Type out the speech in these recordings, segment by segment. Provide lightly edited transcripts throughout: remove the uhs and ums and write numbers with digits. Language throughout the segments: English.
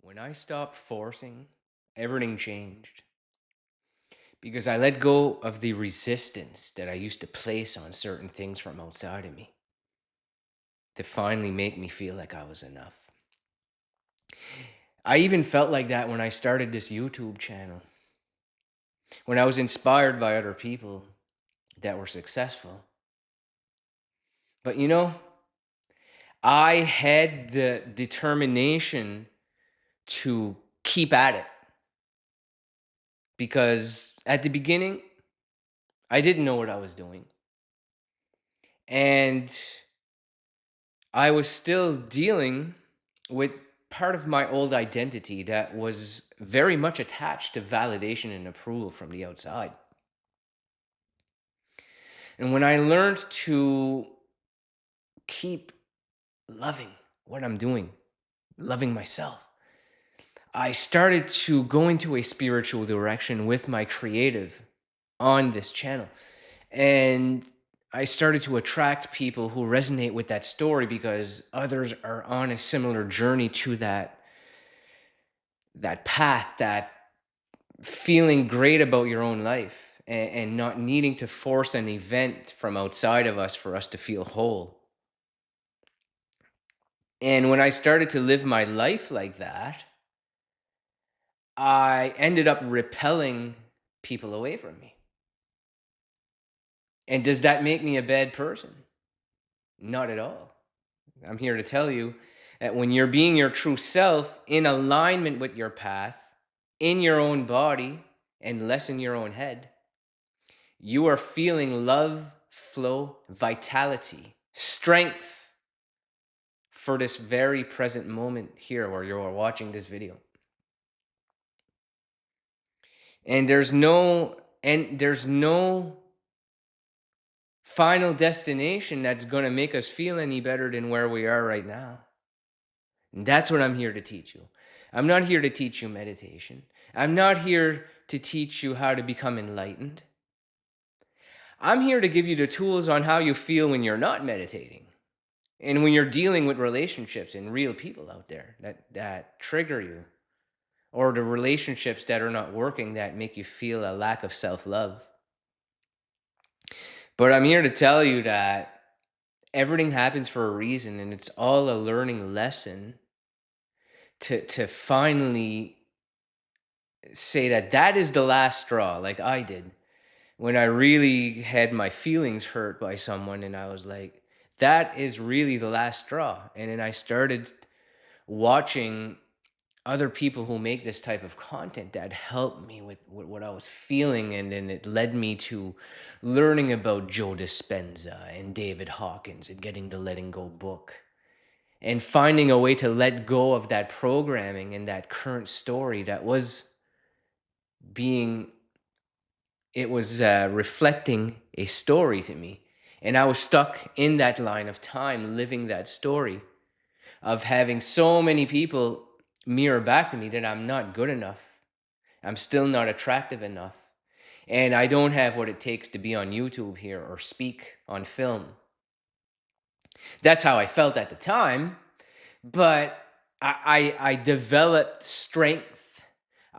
When I stopped forcing, everything changed because I let go of the resistance that I used to place on certain things from outside of me to finally make me feel like I was enough. I even felt like that when I started this YouTube channel, when I was inspired by other people that were successful. But I had the determination to keep at it because at the beginning, I didn't know what I was doing. And I was still dealing with part of my old identity that was very much attached to validation and approval from the outside. And when I learned to keep loving what I'm doing, loving myself, I started to go into a spiritual direction with my creative on this channel. And I started to attract people who resonate with that story because others are on a similar journey to that path, that feeling great about your own life and not needing to force an event from outside of us for us to feel whole. And when I started to live my life like that, I ended up repelling people away from me. And does that make me a bad person? Not at all. I'm here to tell you that when you're being your true self in alignment with your path, in your own body, and less in your own head, you are feeling love, flow, vitality, strength for this very present moment here where you're watching this video. And there's no final destination that's going to make us feel any better than where we are right now. And that's what I'm here to teach you. I'm not here to teach you meditation. I'm not here to teach you how to become enlightened. I'm here to give you the tools on how you feel when you're not meditating and when you're dealing with relationships and real people out there that trigger you, or the relationships that are not working that make you feel a lack of self-love. But I'm here to tell you that everything happens for a reason, and it's all a learning lesson to finally say that is the last straw, like I did when I really had my feelings hurt by someone, and I was like, that is really the last straw. And then I started watching other people who make this type of content that helped me with what I was feeling, and then it led me to learning about Joe Dispenza and David Hawkins and getting the Letting Go book and finding a way to let go of that programming and that current story that was being it was reflecting a story to me. And I was stuck in that line of time, living that story of having so many people mirror back to me that I'm not good enough. I'm still not attractive enough. And I don't have what it takes to be on YouTube here or speak on film. That's how I felt at the time. But I developed strength.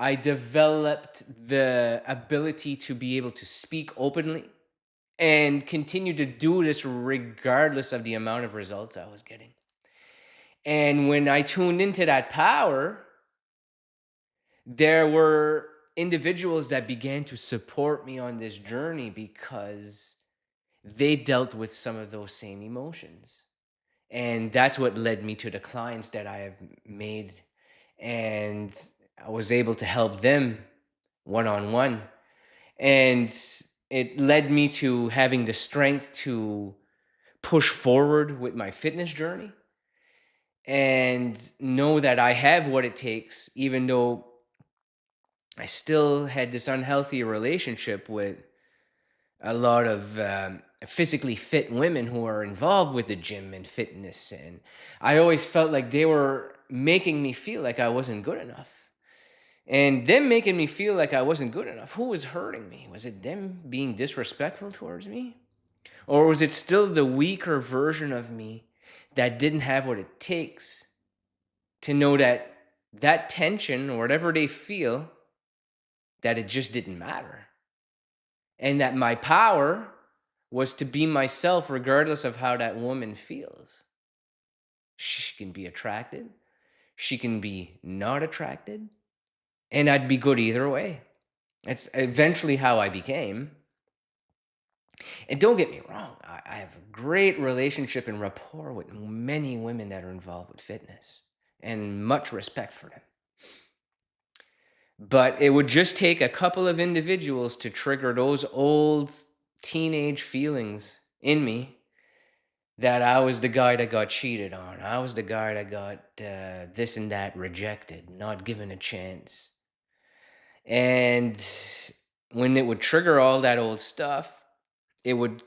I developed the ability to be able to speak openly and continue to do this regardless of the amount of results I was getting. And when I tuned into that power, there were individuals that began to support me on this journey because they dealt with some of those same emotions. And that's what led me to the clients that I have made. And I was able to help them one on one. And it led me to having the strength to push forward with my fitness journey and know that I have what it takes, even though I still had this unhealthy relationship with a lot of physically fit women who are involved with the gym and fitness. And I always felt like they were making me feel like I wasn't good enough. And them making me feel like I wasn't good enough, who was hurting me? Was it them being disrespectful towards me? Or was it still the weaker version of me that didn't have what it takes to know that that tension or whatever they feel, that it just didn't matter. And that my power was to be myself regardless of how that woman feels. She can be attracted, she can be not attracted, and I'd be good either way. It's eventually how I became. And don't get me wrong, I have a great relationship and rapport with many women that are involved with fitness and much respect for them. But it would just take a couple of individuals to trigger those old teenage feelings in me that I was the guy that got cheated on. I was the guy that got this and that rejected, not given a chance. And when it would trigger all that old stuff, it would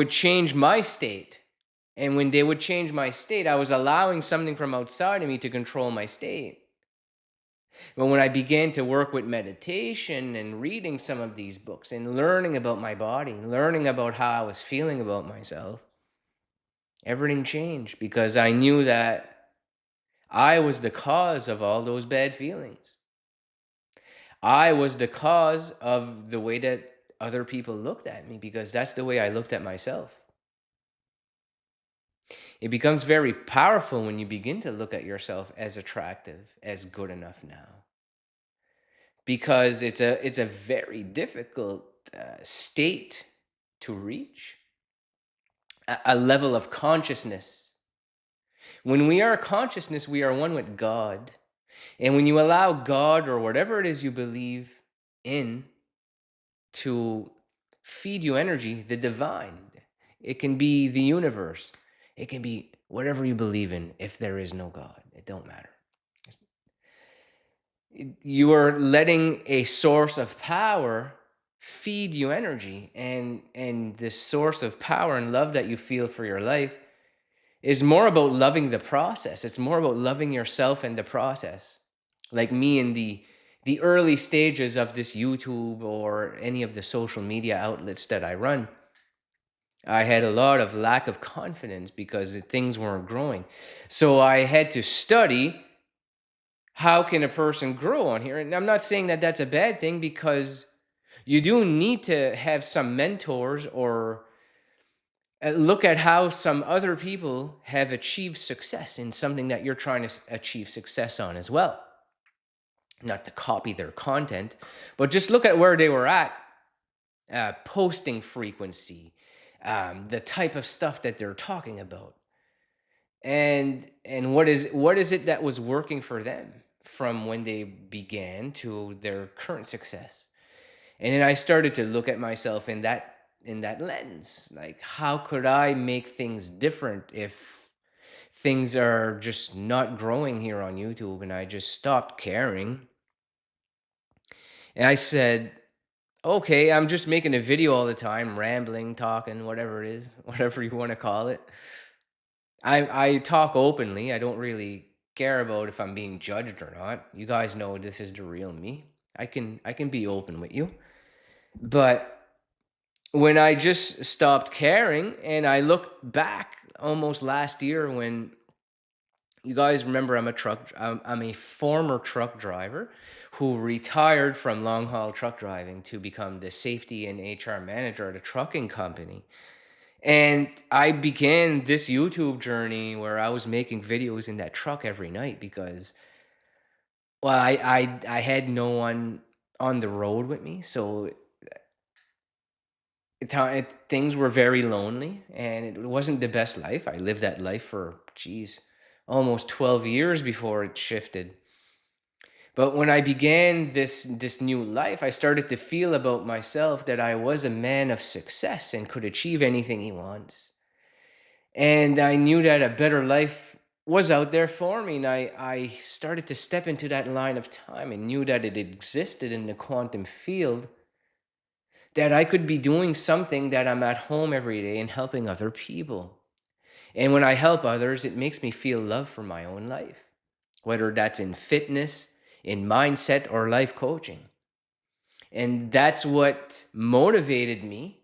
change my state. And when they would change my state, I was allowing something from outside of me to control my state. But when I began to work with meditation and reading some of these books and learning about my body, learning about how I was feeling about myself, everything changed because I knew that I was the cause of all those bad feelings. I was the cause of the way that other people looked at me because that's the way I looked at myself. It becomes very powerful when you begin to look at yourself as attractive, as good enough now. Because it's a very difficult state to reach, a level of consciousness. When we are consciousness, we are one with God. And when you allow God or whatever it is you believe in to feed you energy, the divine, it can be the universe, it can be whatever you believe in. If there is no God, it don't matter. You are letting a source of power feed you energy, and this source of power and love that you feel for your life is more about loving the process. It's more about loving yourself and the process. Like me in the early stages of this YouTube or any of the social media outlets that I run, I had a lot of lack of confidence because things weren't growing. So I had to study, how can a person grow on here? And I'm not saying that that's a bad thing, because you do need to have some mentors or look at how some other people have achieved success in something that you're trying to achieve success on as well. Not to copy their content, but just look at where they were at, posting frequency, the type of stuff that they're talking about, and what is it that was working for them from when they began to their current success. And then I started to look at myself in that lens, like, how could I make things different if things are just not growing here on YouTube? And I just stopped caring, and I said, okay, I'm just making a video all the time, rambling, talking, whatever it is, whatever you want to call it. I talk openly. I don't really care about if I'm being judged or not. You guys know this is the real me. I can be open with you. But when I just stopped caring and I looked back almost last year, when you guys remember, I'm a former truck driver who retired from long haul truck driving to become the safety and HR manager at a trucking company. And I began this YouTube journey where I was making videos in that truck every night because, well, I had no one on the road with me, so things were very lonely, and it wasn't the best life. I lived that life for, geez, almost 12 years before it shifted. But when I began this new life, I started to feel about myself that I was a man of success and could achieve anything he wants. And I knew that a better life was out there for me. And I started to step into that line of time and knew that it existed in the quantum field, that I could be doing something that I'm at home every day and helping other people. And when I help others, it makes me feel love for my own life, whether that's in fitness, in mindset, or life coaching. And that's what motivated me.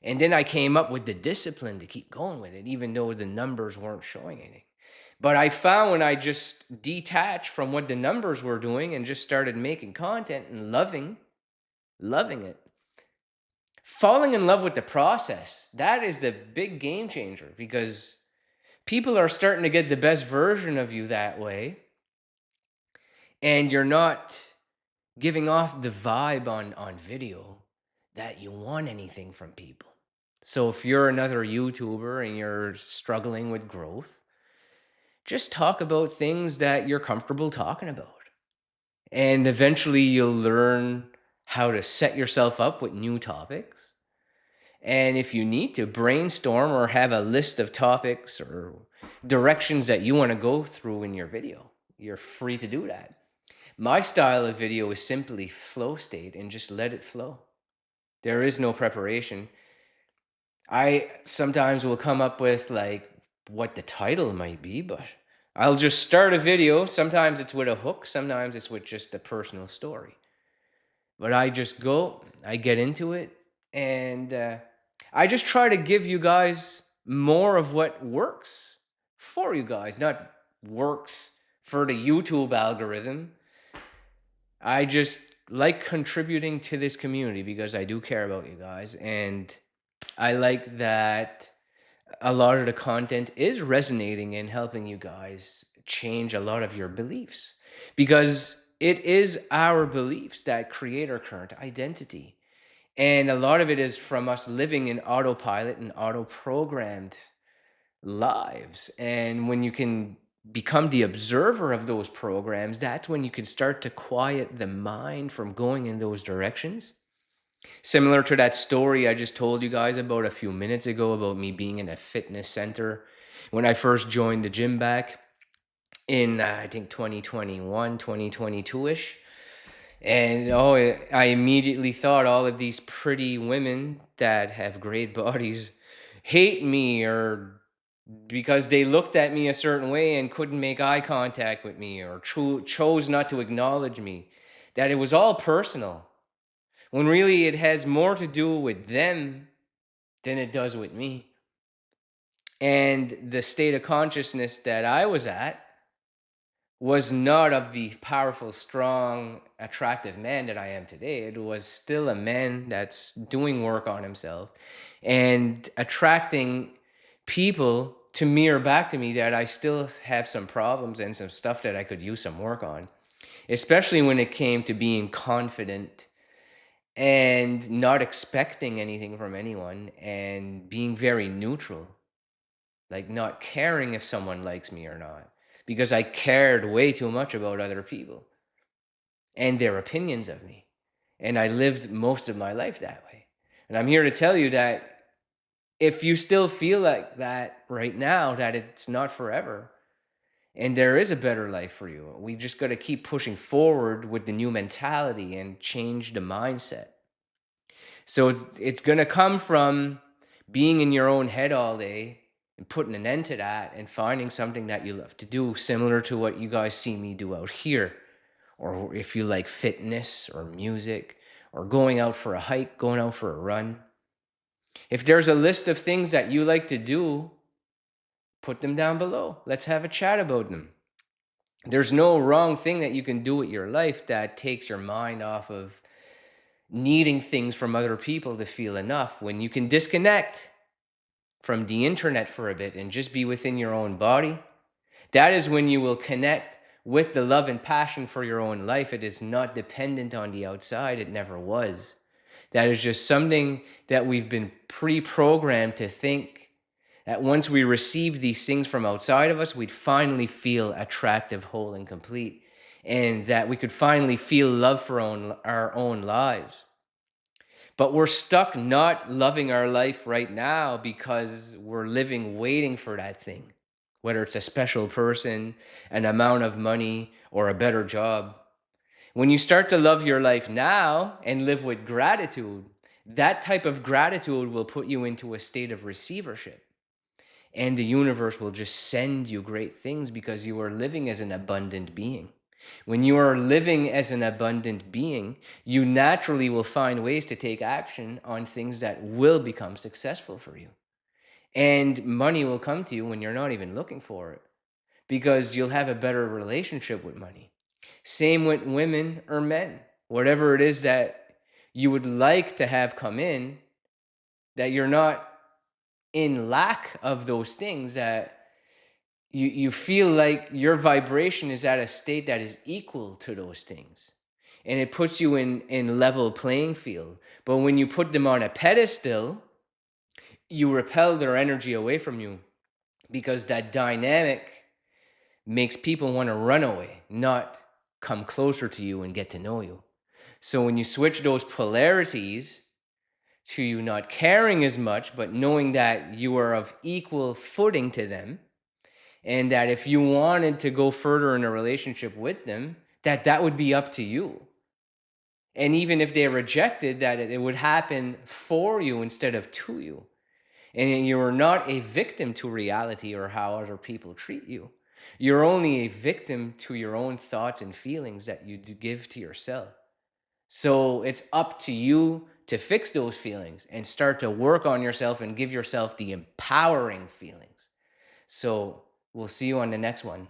And then I came up with the discipline to keep going with it, even though the numbers weren't showing anything. But I found when I just detached from what the numbers were doing and just started making content and loving it, falling in love with the process, that is the big game changer, because people are starting to get the best version of you that way, and you're not giving off the vibe on video that you want anything from people. So if you're another YouTuber and you're struggling with growth, just talk about things that you're comfortable talking about. And eventually you'll learn how to set yourself up with new topics. And if you need to brainstorm or have a list of topics or directions that you want to go through in your video, you're free to do that. My style of video is simply flow state and just let it flow. There is no preparation. I sometimes will come up with like what the title might be, but I'll just start a video. Sometimes it's with a hook, sometimes it's with just a personal story. But I just go, I get into it, and I just try to give you guys more of what works for you guys, not works for the YouTube algorithm. I just like contributing to this community because I do care about you guys, and I like that a lot of the content is resonating and helping you guys change a lot of your beliefs, because it is our beliefs that create our current identity. And a lot of it is from us living in autopilot and auto programmed lives. And when you can become the observer of those programs, that's when you can start to quiet the mind from going in those directions. Similar to that story I just told you guys about a few minutes ago about me being in a fitness center when I first joined the gym back in, I think 2021, 2022-ish. And I immediately thought all of these pretty women that have great bodies hate me, or because they looked at me a certain way and couldn't make eye contact with me, or chose not to acknowledge me, that it was all personal, when really it has more to do with them than it does with me. And the state of consciousness that I was at was not of the powerful, strong, attractive man that I am today. It was still a man that's doing work on himself and attracting people to mirror back to me that I still have some problems and some stuff that I could use some work on, especially when it came to being confident and not expecting anything from anyone and being very neutral, like not caring if someone likes me or not, because I cared way too much about other people and their opinions of me. And I lived most of my life that way. And I'm here to tell you that if you still feel like that right now, that it's not forever and there is a better life for you. We just got to keep pushing forward with the new mentality and change the mindset. So it's going to come from being in your own head all day and putting an end to that and finding something that you love to do, similar to what you guys see me do out here. Or if you like fitness or music or going out for a hike, going out for a run. If there's a list of things that you like to do, put them down below. Let's have a chat about them. There's no wrong thing that you can do with your life that takes your mind off of needing things from other people to feel enough. When you can disconnect from the internet for a bit and just be within your own body, that is when you will connect with the love and passion for your own life. It is not dependent on the outside. It never was. That is just something that we've been pre-programmed to think that once we receive these things from outside of us, we'd finally feel attractive, whole, and complete, and that we could finally feel love for our own lives. But we're stuck not loving our life right now because we're living waiting for that thing, whether it's a special person, an amount of money, or a better job. When you start to love your life now and live with gratitude, that type of gratitude will put you into a state of receivership. And the universe will just send you great things because you are living as an abundant being. When you are living as an abundant being, you naturally will find ways to take action on things that will become successful for you. And money will come to you when you're not even looking for it. because you'll have a better relationship with money. Same with women or men. Whatever it is that you would like to have come in, that you're not in lack of those things, that you feel like your vibration is at a state that is equal to those things, and it puts you in level playing field. But when you put them on a pedestal, you repel their energy away from you, because that dynamic makes people want to run away, not come closer to you and get to know you. So when you switch those polarities to you not caring as much, but knowing that you are of equal footing to them, and that if you wanted to go further in a relationship with them, that would be up to you. And even if they rejected, that it would happen for you instead of to you. And you're not a victim to reality or how other people treat you. You're only a victim to your own thoughts and feelings that you give to yourself. So it's up to you to fix those feelings and start to work on yourself and give yourself the empowering feelings. So we'll see you on the next one.